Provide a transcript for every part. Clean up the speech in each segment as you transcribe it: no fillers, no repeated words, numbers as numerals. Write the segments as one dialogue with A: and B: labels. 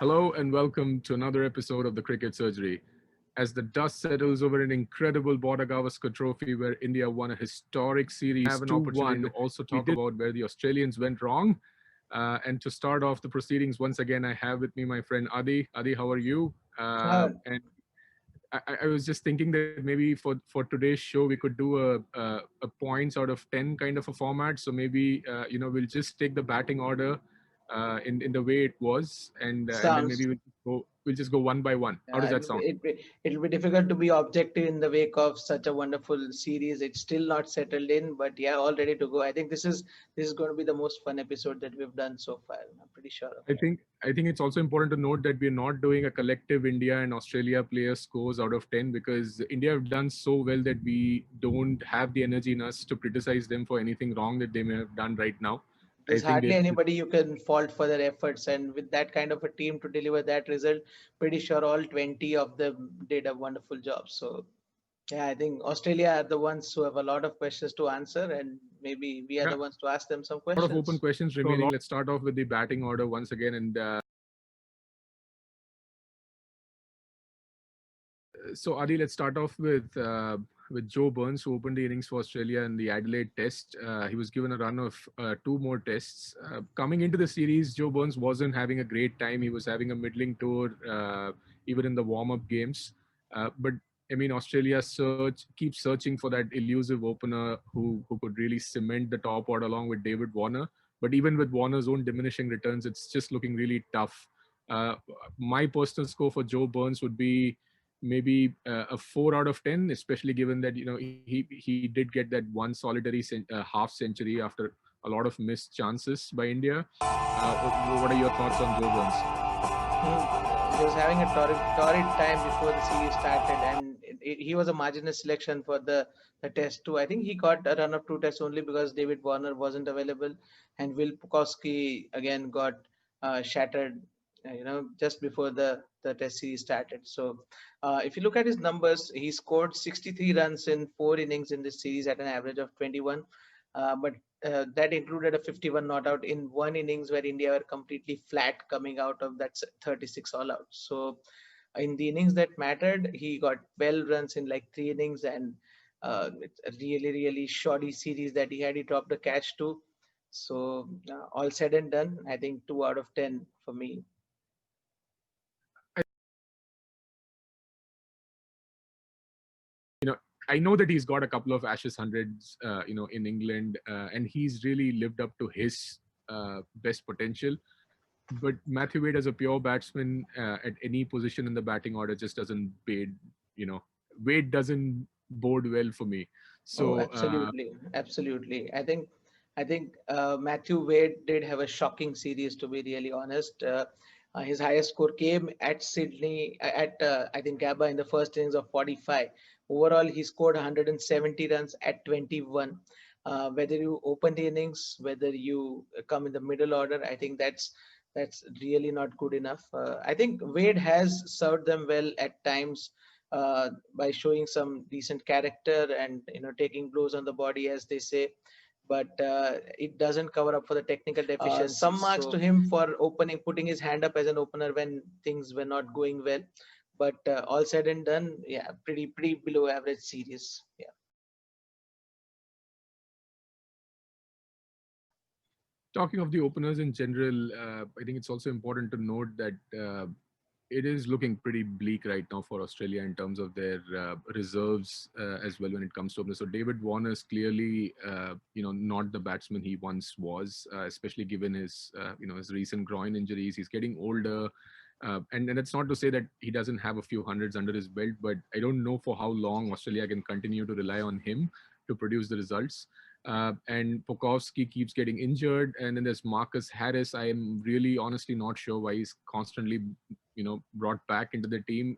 A: Hello and welcome to another episode of the Cricket Surgery. As the dust settles over an incredible Border Gavaskar Trophy where India won a historic series, have an opportunity to also talk about where the Australians went wrong. And to start off the proceedings, once again, I have with me my friend Adi. Adi, how are you?
B: Uh,
A: And I was just thinking that maybe for today's show we could do a points out of 10 kind of a format. So maybe we'll just take the batting order in the way it was, and then
B: Sounds
A: maybe we'll just go one by one. How does that sound?
B: it'll be difficult to be objective in the wake of such a wonderful series. It's still not settled in, but yeah, all ready to go. I think this is going to be the most fun episode that we've done so far. I'm pretty sure of
A: I
B: that.
A: think I think it's also important to note that we're not doing a collective India and Australia player scores out of 10 because India have done so well that we don't have the energy in us to criticize them for anything wrong that they may have done right now. I
B: There's
A: think
B: hardly
A: they
B: anybody you can fault for their efforts, and with that kind of a team to deliver that result, pretty sure all 20 of them did a wonderful job. So yeah, I think Australia are the ones who have a lot of questions to answer, and maybe we are
A: yeah,
B: the ones to ask them some
A: a lot of open
B: questions.
A: questions remaining. Let's start off with the batting order once again. And so, Adi, let's start off with Joe Burns, who opened the innings for Australia in the Adelaide Test. He was given a run of two more tests. Coming into the series, Joe Burns wasn't having a great time. He was having a middling tour, even in the warm-up games. But I mean, Australia keeps searching for that elusive opener who could really cement the top order along with David Warner. But even with Warner's own diminishing returns, it's just looking really tough. Uh, my personal score for Joe Burns would be maybe a 4 out of 10, especially given that he did get that one solitary half century after a lot of missed chances by India. What are your thoughts on Joe Burns?
B: He was having a torrid time before the series started, and he was a marginal selection for the test too. I think he got a run of two tests only because David Warner wasn't available, and Will Pukowski again got shattered, just before the test series started. So, if you look at his numbers, he scored 63 runs in 4 innings in this series at an average of 21. But that included a 51 not out in one innings where India were completely flat coming out of that 36 all out. So in the innings that mattered, he got 12 runs in like 3 innings, and it's a really, really shoddy series that he had. He dropped a catch too. So all said and done, I think 2 out of 10 for me.
A: you know I know that he's got a couple of Ashes hundreds, in England, and he's really lived up to his best potential. But Matthew Wade, as a pure batsman, at any position in the batting order, just doesn't bode. You know, Wade doesn't bode well for me.
B: Oh,
A: So
B: absolutely, absolutely. I think Matthew Wade did have a shocking series, to be really honest. His highest score came at Sydney at I think Gabba in the first innings of 45. Overall, he scored 170 runs at 21. Whether you open the innings, whether you come in the middle order, I think that's really not good enough. I think Wade has served them well at times by showing some decent character and taking blows on the body, as they say. But it doesn't cover up for the technical deficiencies. Some marks to him for opening, putting his hand up as an opener when things were not going well. But all said and done, yeah, pretty below average series. Yeah.
A: talking of the openers in general, I think it's also important to note that it is looking pretty bleak right now for Australia in terms of their reserves as well when it comes to openers. So David Warner is clearly, not the batsman he once was, especially given his recent groin injuries. He's getting older. And it's not to say that he doesn't have a few hundreds under his belt, but I don't know for how long Australia can continue to rely on him to produce the results. And Pukowski keeps getting injured, and then there's Marcus Harris. I am really honestly not sure why he's constantly, brought back into the team.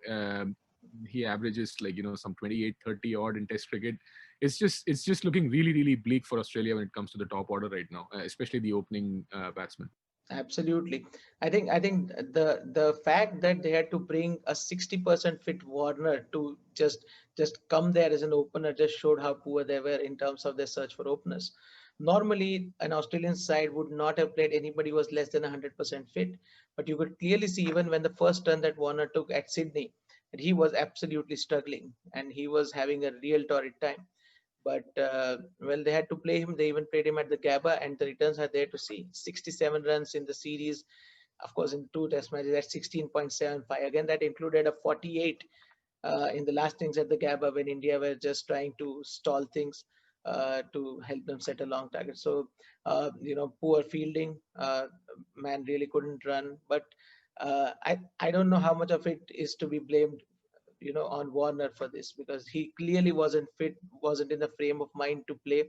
A: He averages some 28, 30 odd in Test cricket. It's just looking really, really bleak for Australia when it comes to the top order right now, especially the opening batsman.
B: Absolutely. I think the fact that they had to bring a 60% fit Warner to just come there as an opener just showed how poor they were in terms of their search for openers. Normally, an Australian side would not have played anybody who was less than 100% fit. But you could clearly see even when the first turn that Warner took at Sydney, that he was absolutely struggling and he was having a real torrid time. But well, they had to play him. They even played him at the Gabba, and the returns are there to see. 67 runs in the series, of course, in two test matches at 16.75. Again, that included a 48 in the last innings at the Gabba when India were just trying to stall things to help them set a long target. So, poor fielding. Man really couldn't run. But I don't know how much of it is to be blamed, on Warner for this, because he clearly wasn't fit, wasn't in the frame of mind to play.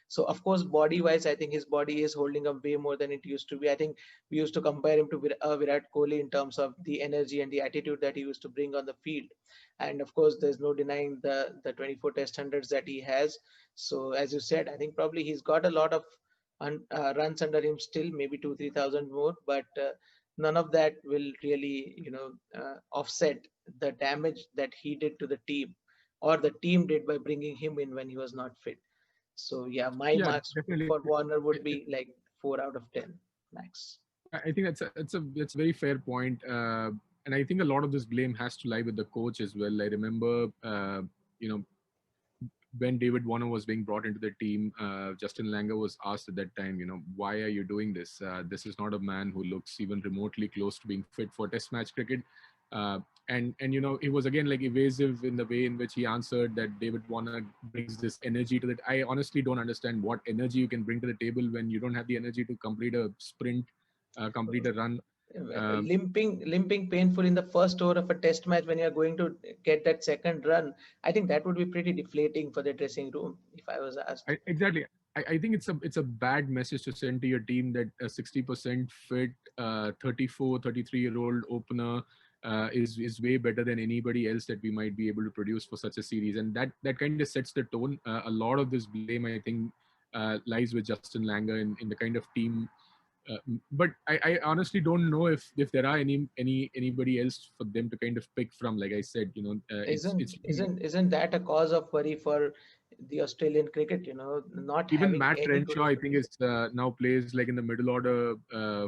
B: So of course, body wise, I think his body is holding up way more than it used to be. I think we used to compare him to Virat Kohli in terms of the energy and the attitude that he used to bring on the field. And of course, there's no denying the 24 test hundreds that he has. So as you said, I think probably he's got a lot of runs under him still, maybe 2-3 thousand more, but none of that will really, offset the damage that he did to the team, or the team did by bringing him in when he was not fit. So yeah, my
A: Yeah,
B: marks
A: definitely.
B: for Warner would be like 4 out of 10 max.
A: I think that's a very fair point, and I think a lot of this blame has to lie with the coach as well. I remember, you know, when David Warner was being brought into the team, Justin Langer was asked at that time, why are you doing this? This is not a man who looks even remotely close to being fit for Test match cricket. And he was again like evasive in the way in which he answered that David Warner brings this energy to that. I honestly don't understand what energy you can bring to the table when you don't have the energy to complete a sprint, complete a run. Um,
B: Limping painful in the first over of a test match when you're going to get that second run. I think that would be pretty deflating for the dressing room if I was asked.
A: Exactly. I think it's a bad message to send to your team that a 60% fit, 34, 33-year-old opener is way better than anybody else that we might be able to produce for such a series, and that kind of sets the tone. A lot of this blame, I think, lies with Justin Langer in the kind of team. But I honestly don't know if there are anybody else for them to kind of pick from. Like I said,
B: Isn't
A: it's
B: isn't isn't that a cause of worry for the Australian cricket? Not
A: even
B: having
A: Matt
B: any good
A: Renshaw, I think,
B: openers.
A: is now plays like in the middle order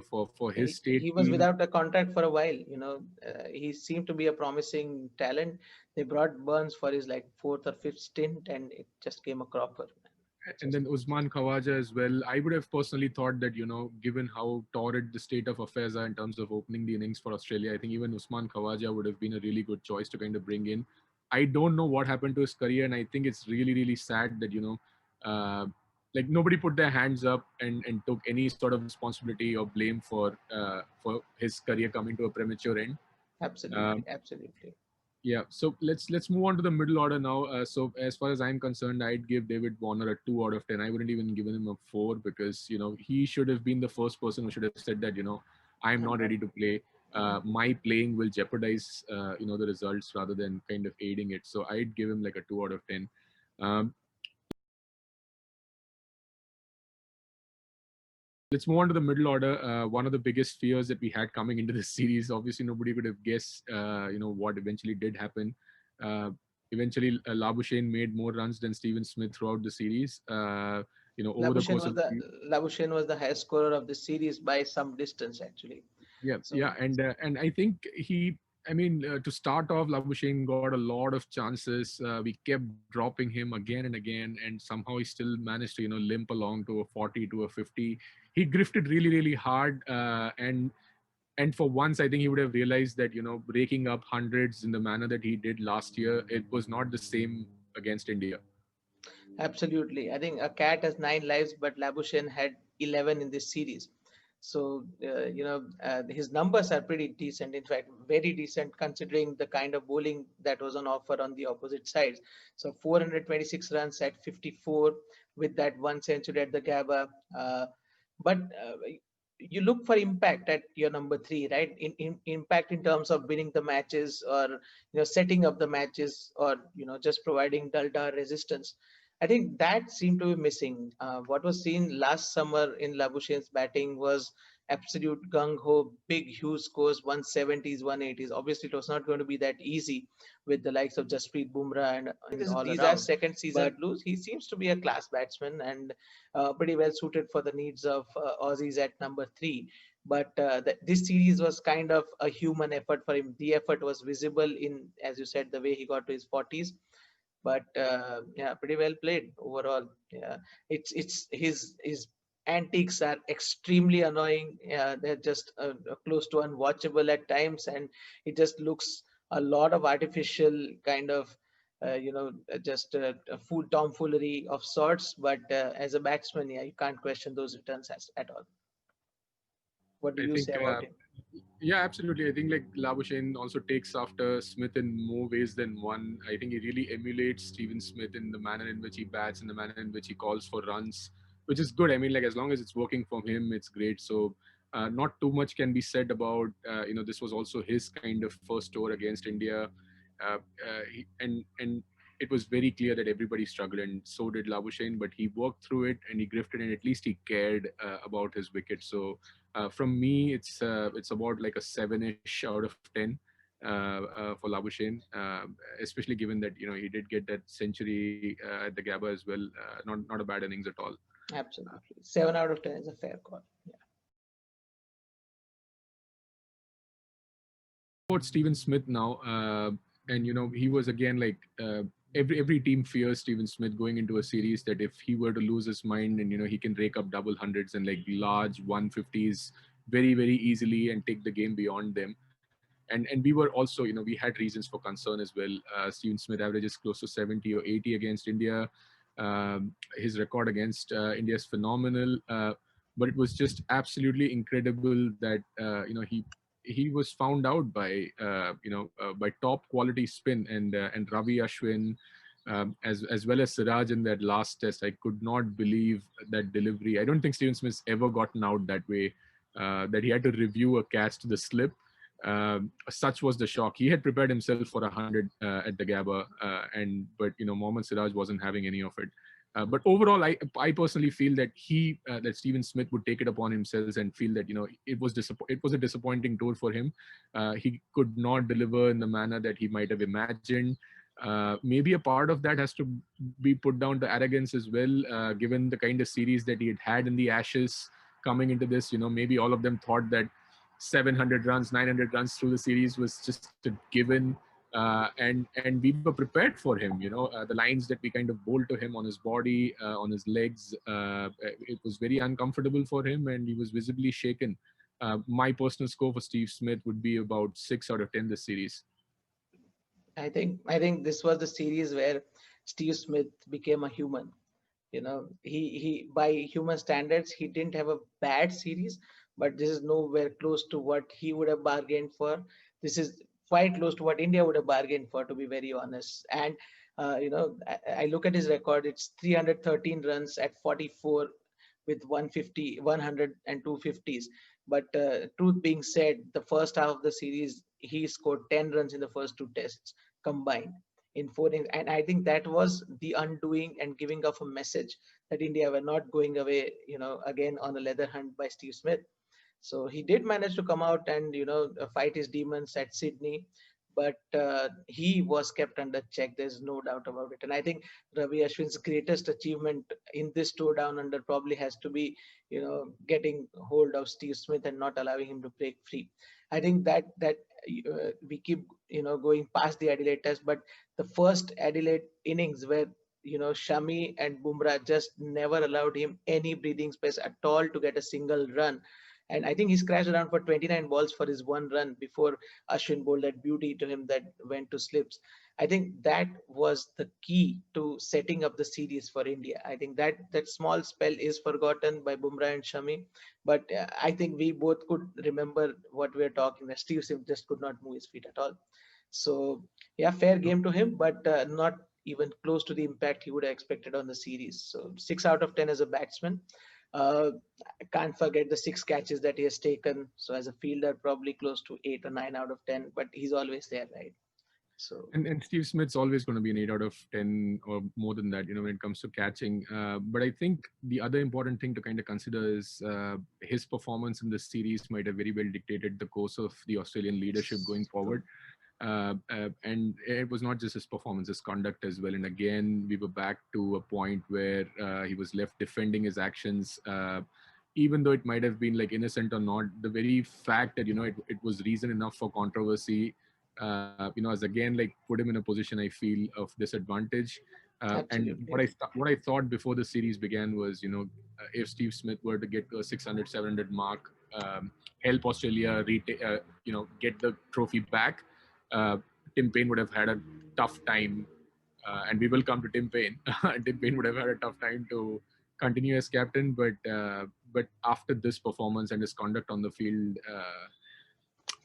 A: for his state
B: He was
A: team.
B: without a contract for a while. He seemed to be a promising talent. They brought Burns for his like fourth or fifth stint, and it just came a cropper. It
A: And
B: just
A: then Usman Khawaja as well. I would have personally thought that, given how torrid the state of affairs are in terms of opening the innings for Australia, I think even Usman Khawaja would have been a really good choice to kind of bring in. I don't know what happened to his career, and I think it's really, really sad that, like nobody put their hands up and took any sort of responsibility or blame for his career coming to a premature end.
B: absolutely,
A: Um,
B: absolutely.
A: yeah, so let's move on to the middle order now. So as far as I'm concerned, I'd give David Warner a 2 out of 10. I wouldn't even give him a 4 because he should have been the first person who should have said that I'm
B: I'm
A: not
B: not.
A: ready to play. My playing will jeopardize the results rather than kind of aiding it. So I'd give him like a 2 out of 10. Um, let's move on to the middle order. One of the biggest fears that we had coming into this series, obviously nobody could have guessed, what eventually did happen. Uh, Eventually, Labuschagne made more runs than Steven Smith throughout the series. Over the
B: Labuschagne
A: course
B: was
A: of
B: the Labuschagne was the highest scorer of the series by some distance, actually.
A: yeah,
B: So
A: yeah, and I think I mean, to start off, Labuschagne got a lot of chances. We kept dropping him again and again, and somehow he still managed to limp along to a 40 to a 50. He grifted really, really hard, and for once I think he would have realized that breaking up hundreds in the manner that he did last year, it was not the same against India.
B: absolutely. I think a cat has 9 lives, but Labuschagne had 11 in this series. So, his numbers are pretty decent. In fact, very decent considering the kind of bowling that was on offer on the opposite sides. So, 426 runs at 54 with that one century at the Gabba. But you look for impact at your number three, right? In impact in terms of winning the matches, or setting up the matches, or just providing dull resistance. I think that seemed to be missing. What was seen last summer in Labuschagn's batting was absolute gung ho, big, huge scores, 170s, 180s. Obviously, it was not going to be that easy with the likes of Jasprit Bumrah and all these are around. second season
A: But
B: blues. He seems to be a class batsman and pretty well suited for the needs of Aussies at number three. But this series was kind of a human effort for him. The effort was visible in, as you said, the way he got to his 40s. But yeah, pretty well played overall. Yeah, it's his antiques are extremely annoying. They're just close to unwatchable at times, and it just looks a lot of artificial kind of just a full tomfoolery of sorts. But as a batsman, yeah, you can't question those returns at all. What do
A: I
B: you say
A: think,
B: about him?
A: yeah, absolutely. I think like Labuschagne also takes after Smith in more ways than one. I think he really emulates Steven Smith in the manner in which he bats, in the manner in which he calls for runs, which is good. I mean, like as long as it's working for him, it's great. So, not too much can be said about this was also his kind of first tour against India, and it was very clear that everybody struggled, and so did Labuschagne. But he worked through it, and he grifted, and at least he cared about his wicket. So from me, it's about like a 7-ish out of 10 for Labuschagne, especially given that he did get that century at the Gabba as well. Not a bad innings at all.
B: Absolutely, 7 out of 10 is a fair call. Yeah.
A: About Steven Smith now, and he was again like every team fears Steven Smith going into a series that if he were to lose his mind and he can rake up double hundreds and like large 150s very easily and take the game beyond them. And we were also we had reasons for concern as well. Steven Smith averages close to 70 or 80 against India. His record against India is phenomenal, but it was just absolutely incredible that he was found out by top quality spin and Ravi Ashwin, as well as Siraj in that last test. I could not believe that delivery. I don't think Steven Smith's ever gotten out that way. That he had to review a catch to the slip. Such was the shock. He had prepared himself for 100 at the Gabba, but Mohammad Siraj wasn't having any of it. But overall, I personally feel that that Steven Smith would take it upon himself and feel that it was a disappointing tour for him. He could not deliver in the manner that he might have imagined. Maybe a part of that has to be put down to arrogance as well, given the kind of series that he had in the Ashes coming into this. Maybe all of them thought that 700 runs, 900 runs through the series was just a given. And we were prepared for him. The lines that we kind of bowled to him on his body, on his legs, it was very uncomfortable for him, and he was visibly shaken. My personal score for Steve Smith would be about 6 out of 10 this series.
B: I think this was the series where Steve Smith became a human. He by human standards he didn't have a bad series, but this is nowhere close to what he would have bargained for. This is quite close to what India would have bargained for, to be very honest. And I look at his record. It's 313 runs at 44 with 150, 100 and 250s. But truth being said, the first half of the series he scored 10 runs in the first two tests combined in four innings. And I think that was the undoing and giving of a message that India were not going away, again on a leather hunt by Steve Smith. So he did manage to come out and fight his demons at Sydney, but he was kept under check. There's no doubt about it. And I think Ravi Ashwin's greatest achievement in this tour down under probably has to be getting hold of Steve Smith and not allowing him to break free. I think that we keep going past the Adelaide Test, but the first Adelaide innings where Shami and Bumrah just never allowed him any breathing space at all to get a single run. And I think he scratched around for 29 balls for his one run before Ashwin bowled that beauty to him that went to slips. I think that was the key to setting up the series for India. I think that small spell is forgotten by Bumrah and Shami, but I think we both could remember what we are talking. That Steve Smith just could not move his feet at all. So yeah, fair game to him, but not even close to the impact he would have expected on the series. So 6 out of 10 as a batsman. Uh, I can't forget the six catches that he has taken. So as a fielder, probably close to 8 or 9 out of 10. But he's always there, right? So
A: And Steve Smith's always going to be an 8 out of 10 or more than that, when it comes to catching. But I think the other important thing to kind of consider is his performance in this series might have very well dictated the course of the Australian leadership going
B: it's true.
A: forward. And it was not just his performance, his conduct as well. And again, we were back to a point where he was left defending his actions. Even though it might have been like innocent or not, the very fact that it was reason enough for controversy, has again like put him in a position I feel of disadvantage. And
B: Absolutely.
A: what I thought before the series began was, if Steve Smith were to get to a 600, 700 mark, help Australia get the trophy back, uh, Tim Payne would have had a tough time, and we will come to Tim Payne. Tim Payne would have had a tough time to continue as captain, but after this performance and his conduct on the field,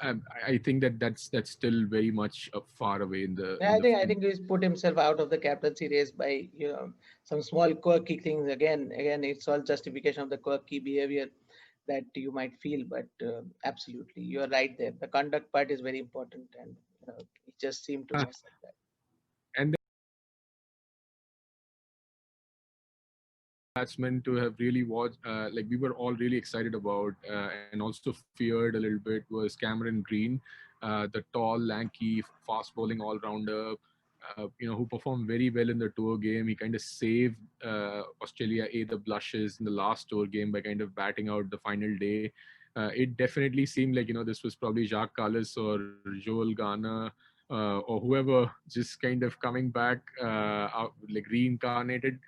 A: I think that's still very much far away in the
B: Yeah,
A: in
B: I
A: the
B: think I
A: in
B: think he's put himself out of the captaincy race by some small quirky things. Again, it's all justification of the quirky behavior that you might feel, but absolutely, you're right there. The conduct part is very important, and he just seemed to mess up that.
A: and batsmen to have really watched, like we were all really excited about, and also feared a little bit, was Cameron Green, the tall, lanky, fast bowling all rounder, who performed very well in the tour game. He kind of saved Australia the blushes in the last tour game by kind of batting out the final day. It definitely seemed like this was probably Jacques Kallis or Joel Garner. Or whoever just kind of coming back, like reincarnated,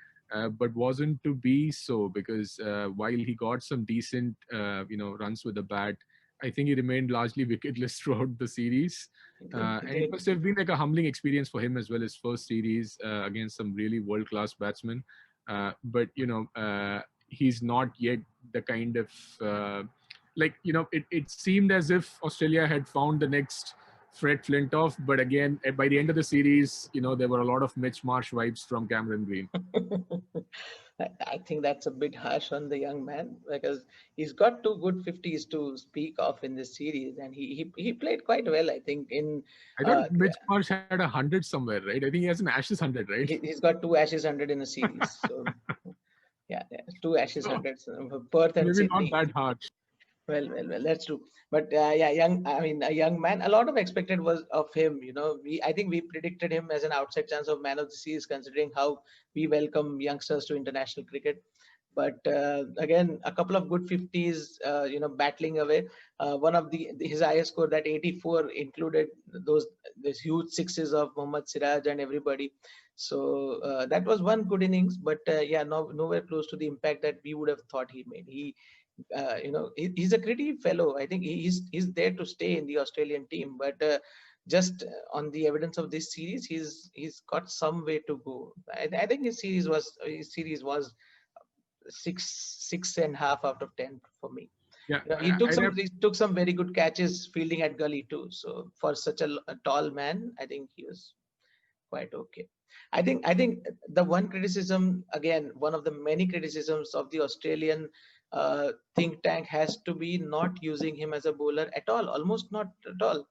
A: but wasn't to be so, because while he got some decent runs with the bat, I think he remained largely wicketless throughout the series.
B: He did. He
A: And it
B: did.
A: must have been like a humbling experience for him as well, his first series against some really world class batsmen. But he's not yet the kind of it seemed as if Australia had found the next Fred Flintoff, but again, by the end of the series, there were a lot of Mitch Marsh vibes from Cameron Green.
B: I think that's a bit harsh on the young man because he's got two good 50s to speak of in this series, and he played quite well. I think in
A: I thought
B: uh,
A: Mitch Marsh had 100 somewhere, right? I think he has an Ashes 100, right?
B: he's got two Ashes 100 in a series. So yeah, two Ashes
A: So
B: 100s, Perth and
A: maybe not
B: Sydney.
A: that harsh.
B: Well, that's true. But yeah, I mean, a young man. A lot of expected was of him. I think we predicted him as an outside chance of man of the series, considering how we welcome youngsters to international cricket. But again, a couple of good 50s, battling away. One of his highest score, that 84, included those huge sixes of Mohammad Siraj and everybody. So that was one good innings, but yeah, nowhere close to the impact that we would have thought he made. He's a gritty fellow. I think he's there to stay in the Australian team, but just on the evidence of this series, he's got some way to go. I think his series was six and a half out of 10 for me.
A: Yeah,
B: He took
A: I'd
B: some
A: have,
B: he took some very good catches fielding at gully too. So for such a tall man, I think he was quite okay. I think the one criticism, again, one of the many criticisms of the Australian think tank has to be not using him as a bowler at all, almost not at all.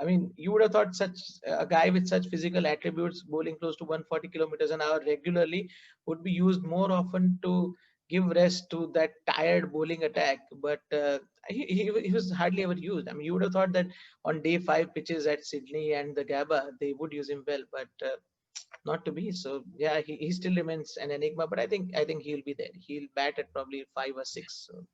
B: I mean, you would have thought such a guy with such physical attributes, bowling close to 140 kilometers an hour regularly, would be used more often to give rest to that tired bowling attack. But he was hardly ever used. I mean, you would have thought that on day five pitches at Sydney and the Gabba, they would use him well, but not to be. So yeah, he still remains an enigma, but I think he'll be there. He'll bat at probably 5 or 6. So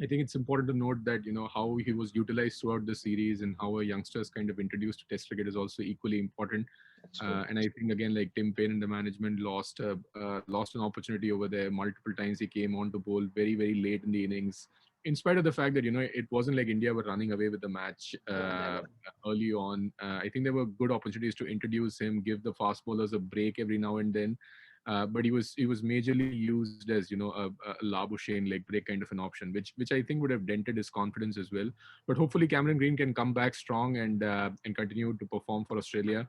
A: I think it's important to note that how he was utilized throughout the series and how a youngsters kind of introduced to Test cricket is also equally important.
B: that's true.
A: And I think again, like Tim Payne and the management lost an opportunity over there. Multiple times he came on to bowl very very late in the innings. In spite of the fact that it wasn't like India were running away with the match
B: No, never.
A: early on, I think there were good opportunities to introduce him, give the fast bowlers a break every now and then. But he was majorly used as a Labuschagne leg break kind of an option, which I think would have dented his confidence as well. But hopefully Cameron Green can come back strong and continue to perform for Australia.